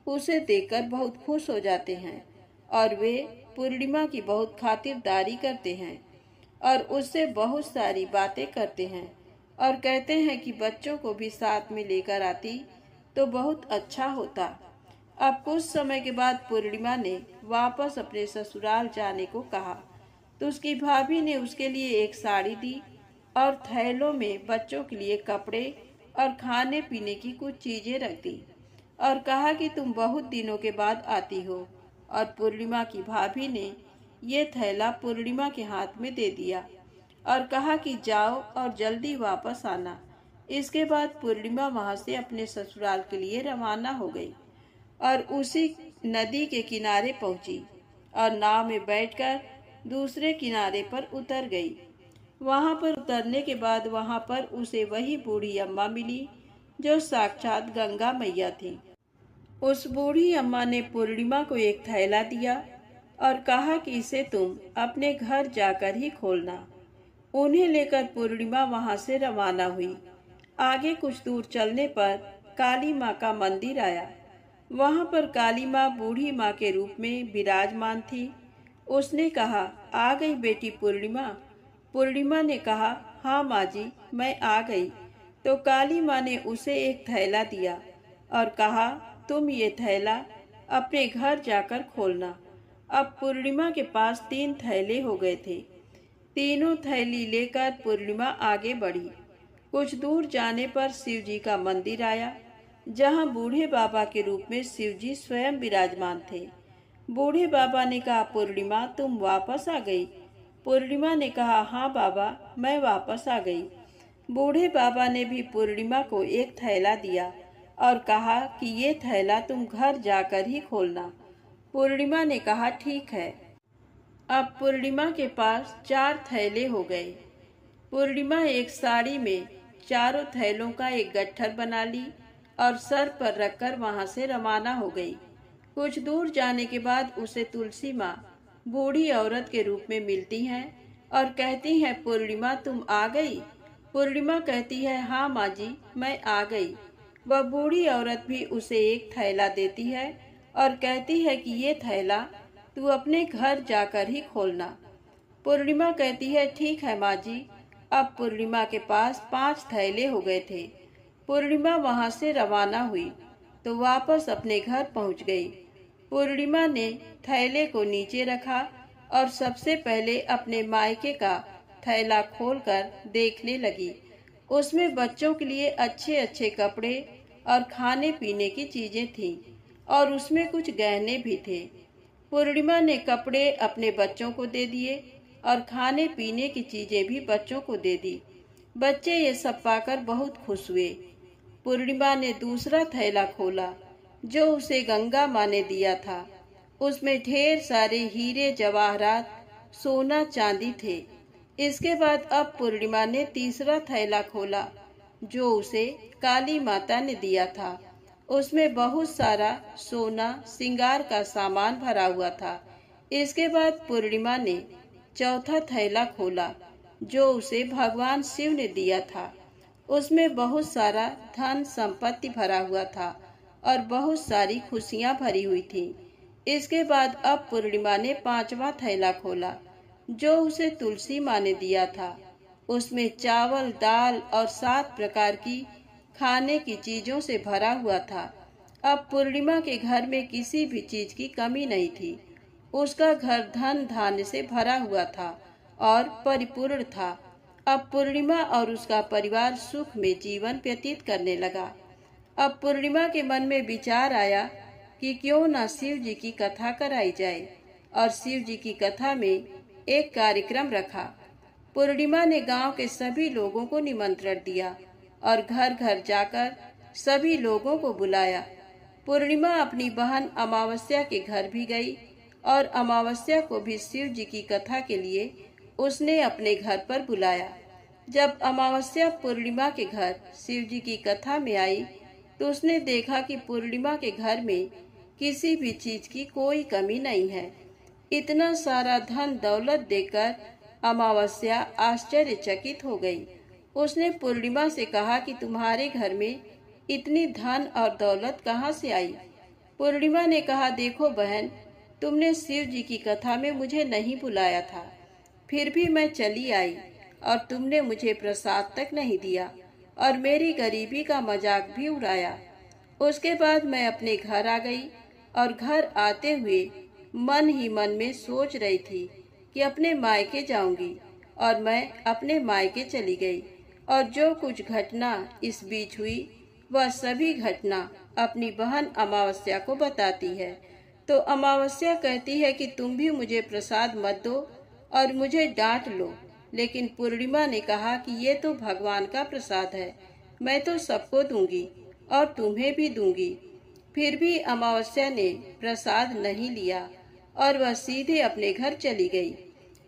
उसे देखकर बहुत खुश हो जाते हैं और वे पूर्णिमा की बहुत खातिरदारी करते हैं और उससे बहुत सारी बातें करते हैं और कहते हैं कि बच्चों को भी साथ में लेकर आती तो बहुत अच्छा होता। अब कुछ समय के बाद पूर्णिमा ने वापस अपने ससुराल जाने को कहा तो उसकी भाभी ने उसके लिए एक साड़ी दी और थैलों में बच्चों के लिए कपड़े और खाने पीने की कुछ चीजें रख दी और कहा कि तुम बहुत दिनों के बाद आती हो। और पूर्णिमा की भाभी ने ये थैला पूर्णिमा के हाथ में दे दिया और कहा कि जाओ और जल्दी वापस आना। इसके बाद पूर्णिमा वहां से अपने ससुराल के लिए रवाना हो गई और उसी नदी के किनारे पहुंची और नाव में बैठकर दूसरे किनारे पर उतर गई। वहां पर उतरने के बाद वहां पर उसे वही बूढ़ी अम्मा मिली जो साक्षात गंगा मैया थी। उस बूढ़ी अम्मा ने पूर्णिमा को एक थैला दिया और कहा कि इसे तुम अपने घर जाकर ही खोलना। उन्हें लेकर पूर्णिमा वहां से रवाना हुई। आगे कुछ दूर चलने पर काली माँ का मंदिर आया। वहां पर काली माँ बूढ़ी माँ के रूप में विराजमान थी। उसने कहा, आ गई बेटी पूर्णिमा। पूर्णिमा ने कहा, हाँ माँ जी, मैं आ गई। तो काली माँ ने उसे एक थैला दिया और कहा, तुम ये थैला अपने घर जाकर खोलना। अब पूर्णिमा के पास 3 थैले हो गए थे। तीनों थैली लेकर पूर्णिमा आगे बढ़ी। कुछ दूर जाने पर शिव जी का मंदिर आया, जहाँ बूढ़े बाबा के रूप में शिव जी स्वयं विराजमान थे। बूढ़े बाबा ने कहा, पूर्णिमा तुम वापस आ गई। पूर्णिमा ने कहा, हाँ बाबा, मैं वापस आ गई। बूढ़े बाबा ने भी पूर्णिमा को एक थैला दिया और कहा कि ये थैला तुम घर जाकर ही खोलना। पूर्णिमा ने कहा, ठीक है। अब पूर्णिमा के पास 4 थैले हो गए। पूर्णिमा एक साड़ी में चारों थैलों का एक गट्ठर बना ली और सर पर रखकर वहां से रवाना हो गई। कुछ दूर जाने के बाद उसे तुलसी माँ बूढ़ी औरत के रूप में मिलती हैं और कहती हैं, पूर्णिमा तुम आ गई। पूर्णिमा कहती है, हाँ माँ जी, मैं आ गई। वह बूढ़ी औरत भी उसे एक थैला देती है और कहती है कि ये थैला तू अपने घर जाकर ही खोलना। पूर्णिमा कहती है, ठीक है माँ जी। अब पूर्णिमा के पास 5 थैले हो गए थे। पूर्णिमा वहां से रवाना हुई तो वापस अपने घर पहुंच गई। पूर्णिमा ने थैले को नीचे रखा और सबसे पहले अपने मायके का थैला खोलकर देखने लगी। उसमें बच्चों के लिए अच्छे अच्छे कपड़े और खाने पीने की चीजें थीं और उसमें कुछ गहने भी थे। पूर्णिमा ने कपड़े अपने बच्चों को दे दिए और खाने पीने की चीजें भी बच्चों को दे दी। बच्चे ये सब पाकर बहुत खुश हुए। पूर्णिमा ने दूसरा थैला खोला जो उसे गंगा माँ ने दिया था। उसमें ढेर सारे हीरे जवाहरात, सोना चांदी थे। इसके बाद अब पूर्णिमा ने तीसरा थैला खोला जो उसे काली माता ने दिया था। उसमें बहुत सारा सोना श्रृंगार का सामान भरा हुआ था। इसके बाद पूर्णिमा ने चौथा थैला खोला जो उसे भगवान शिव ने दिया था। उसमें बहुत सारा धन संपत्ति भरा हुआ था और बहुत सारी खुशियां भरी हुई थी। इसके बाद अब पूर्णिमा ने 5वां थैला खोला जो उसे तुलसी माँ ने दिया था। उसमें चावल, दाल और 7 प्रकार की खाने की चीजों से भरा हुआ था। अब पूर्णिमा के घर में किसी भी चीज की कमी नहीं थी। उसका घर धन धान्य से भरा हुआ था और परिपूर्ण था। अब पूर्णिमा और उसका परिवार सुख में जीवन व्यतीत करने लगा। अब पूर्णिमा के मन में विचार आया कि क्यों न शिव जी की कथा कराई जाए और शिव जी की कथा में एक कार्यक्रम रखा। पूर्णिमा ने गांव के सभी लोगों को निमंत्रण दिया और घर घर जाकर सभी लोगों को बुलाया। पूर्णिमा अपनी बहन अमावस्या के घर भी गई और अमावस्या को भी शिव जी की कथा के लिए उसने अपने घर पर बुलाया। जब अमावस्या पूर्णिमा के घर शिव जी की कथा में आई तो उसने देखा कि पूर्णिमा के घर में किसी भी चीज की कोई कमी नहीं है। इतना सारा धन दौलत देखकर अमावस्या आश्चर्यचकित हो गई। उसने पूर्णिमा से कहा कि तुम्हारे घर में इतनी धन और दौलत कहाँ से आई? पूर्णिमा ने कहा, देखो बहन, तुमने शिव जी की कथा में मुझे नहीं बुलाया था, फिर भी मैं चली आई और तुमने मुझे प्रसाद तक नहीं दिया और मेरी गरीबी का मजाक भी उड़ाया। उसके बाद मैं अपने घर आ गई और घर आते हुए मन ही मन में सोच रही थी कि अपने मायके जाऊंगी और मैं अपने मायके चली गई और जो कुछ घटना इस बीच हुई वह सभी घटना अपनी बहन अमावस्या को बताती है। तो अमावस्या कहती है कि तुम भी मुझे प्रसाद मत दो और मुझे डांट लो, लेकिन पूर्णिमा ने कहा कि ये तो भगवान का प्रसाद है, मैं तो सबको दूंगी और तुम्हें भी दूंगी। फिर भी अमावस्या ने प्रसाद नहीं लिया और वह सीधे अपने घर चली गई।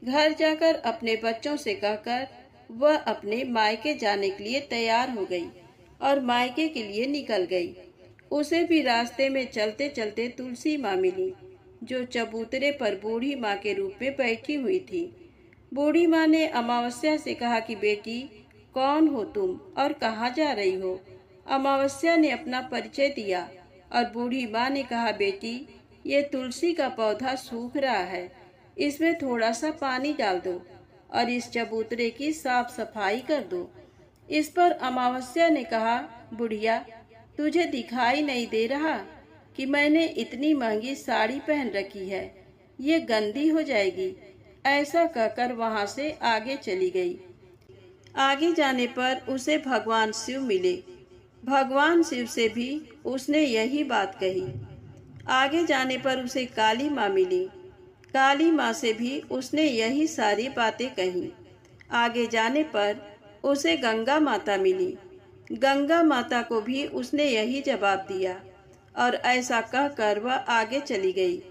घर जाकर अपने बच्चों से कहकर वह अपने मायके जाने के लिए तैयार हो गई और मायके के लिए निकल गई। उसे भी रास्ते में चलते चलते तुलसी माँ मिली, जो चबूतरे पर बूढ़ी माँ के रूप में बैठी हुई थी। बूढ़ी माँ ने अमावस्या से कहा कि बेटी, कौन हो तुम और कहाँ जा रही हो? अमावस्या ने अपना परिचय दिया और बूढ़ी माँ ने कहा, बेटी, ये तुलसी का पौधा सूख रहा है, इसमें थोड़ा सा पानी डाल दो और इस चबूतरे की साफ सफाई कर दो। इस पर अमावस्या ने कहा, बुढ़िया, तुझे दिखाई नहीं दे रहा कि मैंने इतनी महंगी साड़ी पहन रखी है, ये गंदी हो जाएगी। ऐसा कहकर वहां से आगे चली गई। आगे जाने पर उसे भगवान शिव मिले। भगवान शिव से भी उसने यही बात कही। आगे जाने पर उसे काली माँ मिली। काली माँ से भी उसने यही सारी बातें कही। आगे जाने पर उसे गंगा माता मिली। गंगा माता को भी उसने यही जवाब दिया और ऐसा कहकर वह आगे चली गई।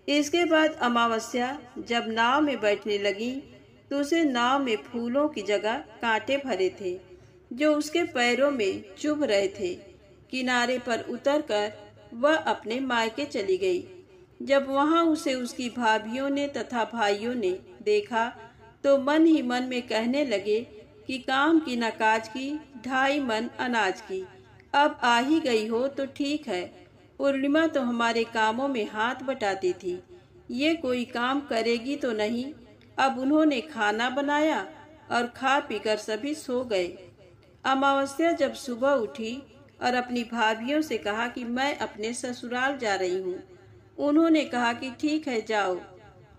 इसके बाद अमावस्या जब नाव में बैठने लगी तो उसे नाव में फूलों की जगह कांटे भरे थे, जो उसके पैरों में चुभ रहे थे। किनारे पर उतरकर वह अपने मायके चली गई। जब वहां उसे उसकी भाभियों ने तथा भाइयों ने देखा तो मन ही मन में कहने लगे कि काम की न काज की, 2.5 मन अनाज की। अब आ ही गई हो तो ठीक है। पूर्णिमा तो हमारे कामों में हाथ बटाती थी, ये कोई काम करेगी तो नहीं। अब उन्होंने खाना बनाया और खा पीकर सभी सो गए। अमावस्या जब सुबह उठी और अपनी भाभियों से कहा कि मैं अपने ससुराल जा रही हूँ। उन्होंने कहा कि ठीक है, जाओ।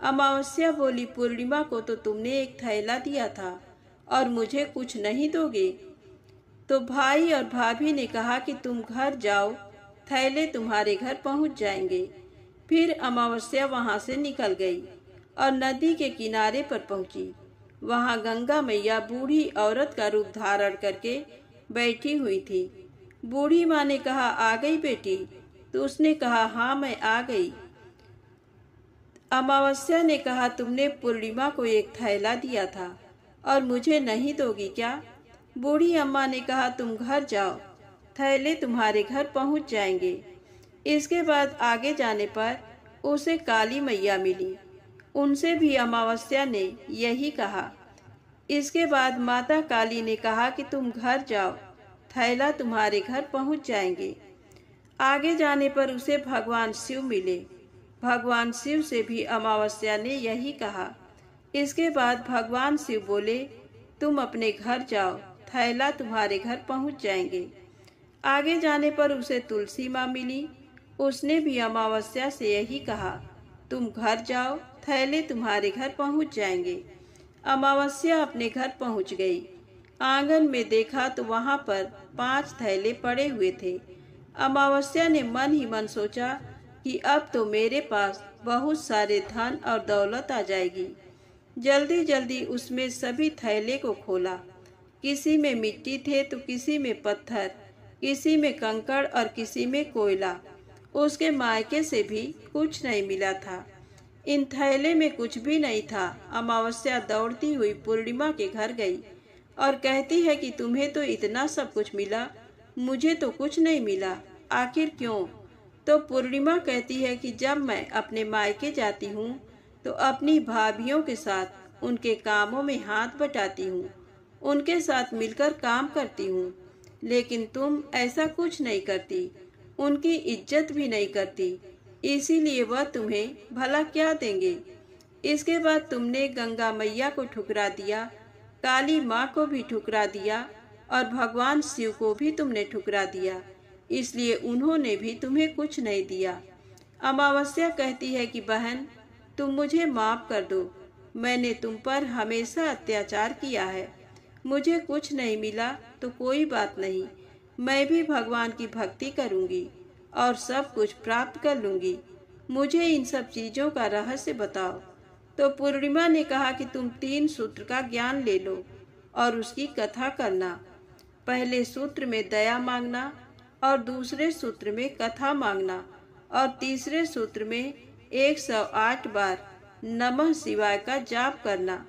अमावस्या बोली, पूर्णिमा को तो तुमने एक थैला दिया था और मुझे कुछ नहीं दोगे? तो भाई और भाभी ने कहा कि तुम घर जाओ, थैले तुम्हारे घर पहुंच जाएंगे। फिर अमावस्या वहां से निकल गई और नदी के किनारे पर पहुंची। वहां गंगा मैया बूढ़ी औरत का रूप धारण करके बैठी हुई थी। बूढ़ी माँ ने कहा, आ गई बेटी? तो उसने कहा, हाँ, मैं आ गई। अमावस्या ने कहा, तुमने पूर्णिमा को एक थैला दिया था और मुझे नहीं दोगी क्या? बूढ़ी अम्मा ने कहा, तुम घर जाओ, थैले तुम्हारे घर पहुंच जाएंगे। इसके बाद आगे जाने पर उसे काली मैया मिली। उनसे भी अमावस्या ने यही कहा। इसके बाद माता काली ने कहा कि तुम घर जाओ, थैला तुम्हारे घर पहुंच जाएंगे। आगे जाने पर उसे भगवान शिव मिले। भगवान शिव से भी अमावस्या ने यही कहा। इसके बाद भगवान शिव बोले, तुम अपने घर जाओ, थैला तुम्हारे घर पहुंच जाएंगे। आगे जाने पर उसे तुलसी माँ मिली। उसने भी अमावस्या से यही कहा, तुम घर जाओ, थैले तुम्हारे घर पहुंच जाएंगे। अमावस्या अपने घर पहुंच गई। आंगन में देखा तो वहां पर 5 थैले पड़े हुए थे। अमावस्या ने मन ही मन सोचा कि अब तो मेरे पास बहुत सारे धन और दौलत आ जाएगी। जल्दी जल्दी उसमें सभी थैले को खोला। किसी में मिट्टी थे तो किसी में पत्थर, किसी में कंकड़ और किसी में कोयला। उसके मायके से भी कुछ नहीं मिला था। इन थैले में कुछ भी नहीं था। अमावस्या दौड़ती हुई पूर्णिमा के घर गई और कहती है कि तुम्हें तो इतना सब कुछ मिला, मुझे तो कुछ नहीं मिला, आखिर क्यों? तो पूर्णिमा कहती है कि जब मैं अपने मायके जाती हूँ तो अपनी भाभियों के साथ उनके कामों में हाथ बटाती हूँ, उनके साथ मिलकर काम करती हूँ, लेकिन तुम ऐसा कुछ नहीं करती, उनकी इज्जत भी नहीं करती, इसीलिए वह तुम्हें भला क्या देंगे। इसके बाद तुमने गंगा मैया को ठुकरा दिया, काली माँ को भी ठुकरा दिया और भगवान शिव को भी तुमने ठुकरा दिया, इसलिए उन्होंने भी तुम्हें कुछ नहीं दिया। अमावस्या कहती है कि बहन, तुम मुझे माफ कर दो, मैंने तुम पर हमेशा अत्याचार किया है। मुझे कुछ नहीं मिला तो कोई बात नहीं, मैं भी भगवान की भक्ति करूंगी और सब कुछ प्राप्त कर लूंगी। मुझे इन सब चीजों का रहस्य बताओ। तो पूर्णिमा ने कहा कि तुम 3 सूत्र का ज्ञान ले लो और उसकी कथा करना। पहले सूत्र में दया मांगना और दूसरे सूत्र में कथा मांगना और तीसरे सूत्र में 108 बार नमः शिवाय का जाप करना।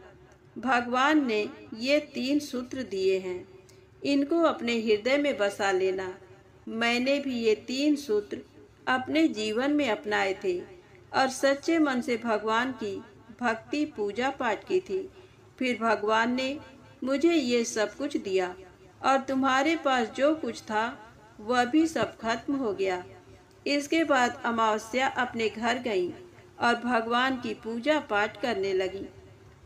भगवान ने ये 3 सूत्र दिए हैं, इनको अपने हृदय में बसा लेना। मैंने भी ये 3 सूत्र अपने जीवन में अपनाए थे और सच्चे मन से भगवान की भक्ति पूजा पाठ की थी। फिर भगवान ने मुझे ये सब कुछ दिया और तुम्हारे पास जो कुछ था वह भी सब खत्म हो गया। इसके बाद अमावस्या अपने घर गई और भगवान की पूजा पाठ करने लगी।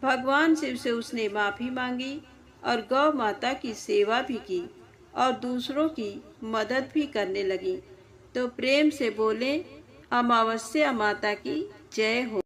भगवान शिव से उसने माफी मांगी और गौ माता की सेवा भी की और दूसरों की मदद भी करने लगी। तो प्रेम से बोले, अमावस्या माता की जय हो।